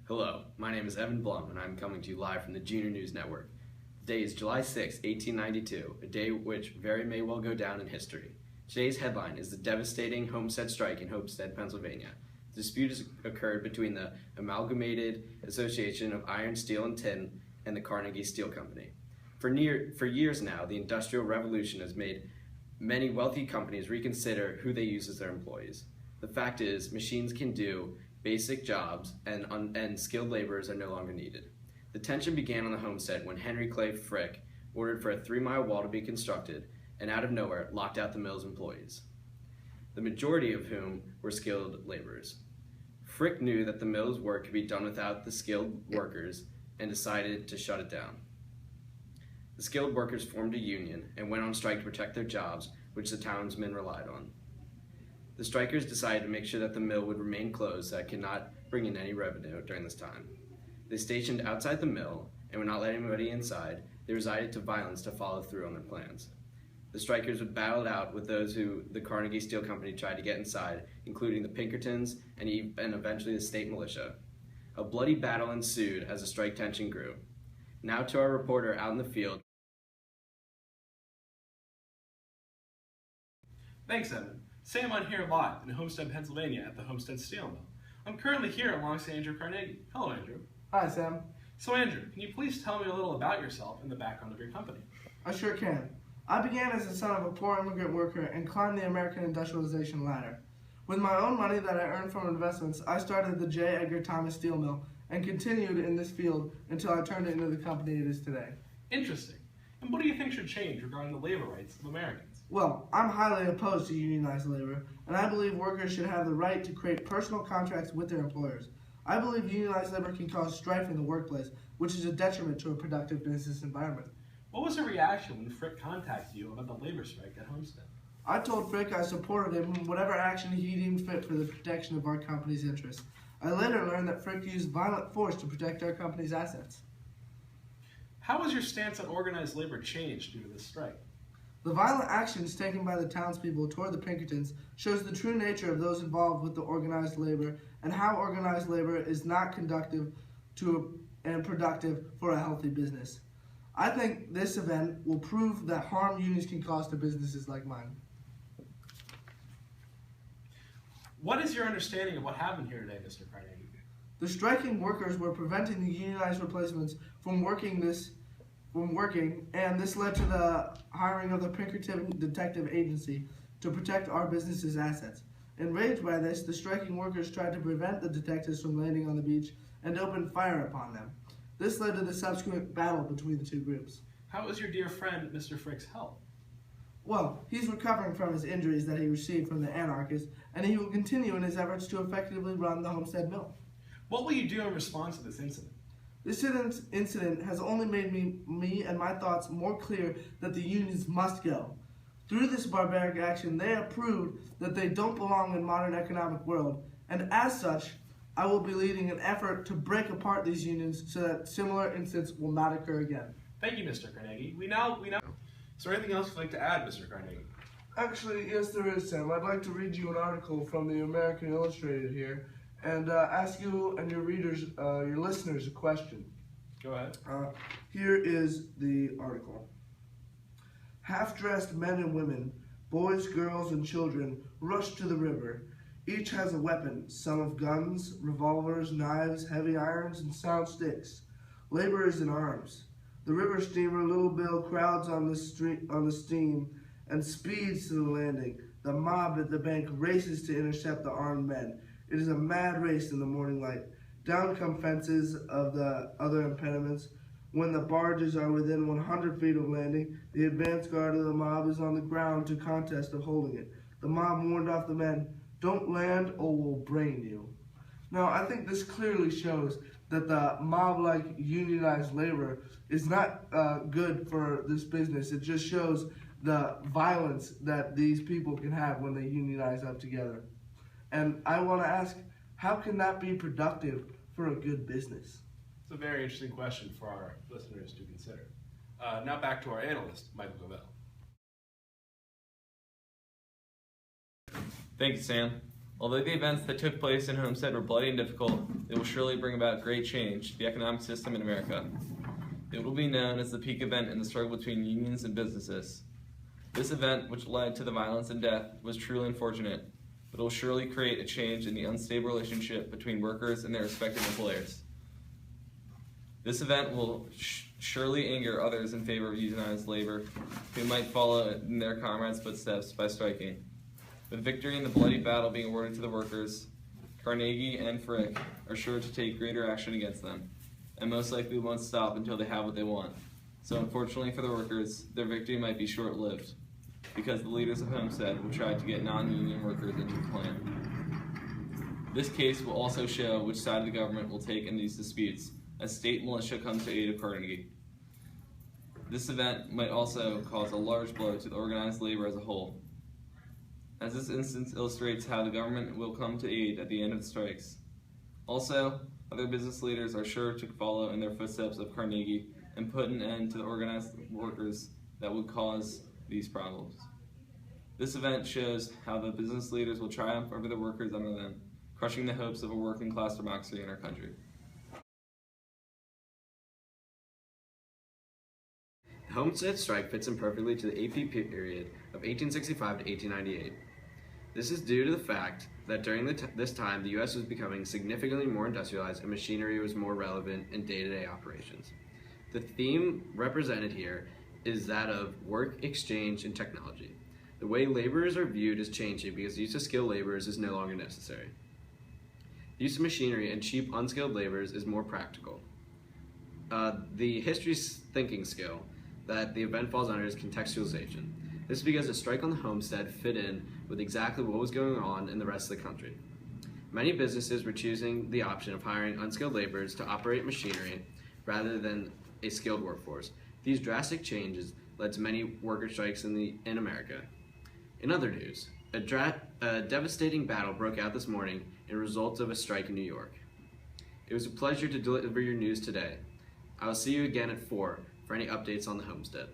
Hello, my name is Evan Blum, and I'm coming to you live from the Junior News Network. Today is July 6, 1892, a day which very may well go down in history. Today's headline is the devastating Homestead Strike in Homestead, Pennsylvania. The dispute has occurred between the Amalgamated Association of Iron, Steel, and Tin and the Carnegie Steel Company. For years now, the Industrial Revolution has made many wealthy companies reconsider who they use as their employees. The fact is, machines can do basic jobs, and skilled laborers are no longer needed. The tension began on the homestead when Henry Clay Frick ordered for a 3-mile wall to be constructed and out of nowhere locked out the mill's employees, the majority of whom were skilled laborers. Frick knew that the mill's work could be done without the skilled workers and decided to shut it down. The skilled workers formed a union and went on strike to protect their jobs, which the townsmen relied on. The strikers decided to make sure that the mill would remain closed so that it could not bring in any revenue during this time. They stationed outside the mill and would not let anybody inside. They resorted to violence to follow through on their plans. The strikers would battle it out with those who the Carnegie Steel Company tried to get inside, including the Pinkertons and eventually the state militia. A bloody battle ensued as the strike tension grew. Now to our reporter out in the field. Thanks, Evan. Sam on here live in Homestead, Pennsylvania at the Homestead Steel Mill. I'm currently here alongside Andrew Carnegie. Hello, Andrew. Hi, Sam. So, Andrew, can you please tell me a little about yourself and the background of your company? I sure can. I began as the son of a poor immigrant worker and climbed the American industrialization ladder. With my own money that I earned from investments, I started the J. Edgar Thomas Steel Mill and continued in this field until I turned it into the company it is today. Interesting. And what do you think should change regarding the labor rights of Americans? Well, I'm highly opposed to unionized labor, and I believe workers should have the right to create personal contracts with their employers. I believe unionized labor can cause strife in the workplace, which is a detriment to a productive business environment. What was your reaction when Frick contacted you about the labor strike at Homestead? I told Frick I supported him in whatever action he deemed fit for the protection of our company's interests. I later learned that Frick used violent force to protect our company's assets. How has your stance on organized labor changed due to this strike? The violent actions taken by the townspeople toward the Pinkertons shows the true nature of those involved with the organized labor and how organized labor is not conductive and productive for a healthy business. I think this event will prove the harm unions can cause to businesses like mine. What is your understanding of what happened here today, Mr. Carnegie? The striking workers were preventing the unionized replacements from working, and this led to the hiring of the Pinkerton Detective Agency to protect our business's assets. Enraged by this, the striking workers tried to prevent the detectives from landing on the beach and opened fire upon them. This led to the subsequent battle between the two groups. How is your dear friend, Mr. Frick's health? Well, he's recovering from his injuries that he received from the anarchists, and he will continue in his efforts to effectively run the Homestead Mill. What will you do in response to this incident? This incident has only made me and my thoughts more clear that the unions must go. Through this barbaric action, they have proved that they don't belong in modern economic world, and as such, I will be leading an effort to break apart these unions so that similar incidents will not occur again. Thank you, Mr. Carnegie. We now. Is there anything else you'd like to add, Mr. Carnegie? Actually, yes, there is, Sam. I'd like to read you an article from the American Illustrated here, and ask you and your readers, your listeners, a question. Go ahead. Here is the article. Half-dressed men and women, boys, girls, and children rush to the river. Each has a weapon, some of guns, revolvers, knives, heavy irons, and sound sticks. Labor is in arms. The river steamer Little Bill crowds on the steam and speeds to the landing. The mob at the bank races to intercept the armed men. It is a mad race in the morning light. Down come fences of the other impediments. When the barges are within 100 feet of landing, the advance guard of the mob is on the ground to contest of holding it. The mob warned off the men, "Don't land or we'll brain you." Now, I think this clearly shows that the mob-like unionized labor is not good for this business. It just shows the violence that these people can have when they unionize up together. And I want to ask, how can that be productive for a good business? It's a very interesting question for our listeners to consider. Now back to our analyst, Michael Covell. Thank you, Sam. Although the events that took place in Homestead were bloody and difficult, they will surely bring about great change to the economic system in America. It will be known as the peak event in the struggle between unions and businesses. This event, which led to the violence and death, was truly unfortunate, but it will surely create a change in the unstable relationship between workers and their respective employers. This event will surely anger others in favor of unionized labor, who might follow in their comrades' footsteps by striking. With victory in the bloody battle being awarded to the workers, Carnegie and Frick are sure to take greater action against them, and most likely won't stop until they have what they want. So unfortunately for the workers, their victory might be short-lived, because the leaders of Homestead will try to get non-union workers into the plan. This case will also show which side of the government will take in these disputes, as state militia comes to aid of Carnegie. This event might also cause a large blow to the organized labor as a whole, as this instance illustrates how the government will come to aid at the end of the strikes. Also, other business leaders are sure to follow in their footsteps of Carnegie and put an end to the organized workers that would cause these problems. This event shows how the business leaders will triumph over the workers under them, crushing the hopes of a working class democracy in our country. The Homestead strike fits in perfectly to the AP period of 1865 to 1898. This is due to the fact that during this time, the U.S. was becoming significantly more industrialized and machinery was more relevant in day-to-day operations. The theme represented here is that of work exchange and technology. The way laborers are viewed is changing because the use of skilled laborers is no longer necessary. The use of machinery and cheap unskilled laborers is more practical. The history thinking skill that the event falls under is contextualization. This is because the strike on the Homestead fit in with exactly what was going on in the rest of the country. Many businesses were choosing the option of hiring unskilled laborers to operate machinery rather than a skilled workforce. These drastic changes led to many worker strikes in America. In other news, a devastating battle broke out this morning in result of a strike in New York. It was a pleasure to deliver your news today. I will see you again at 4 for any updates on the Homestead.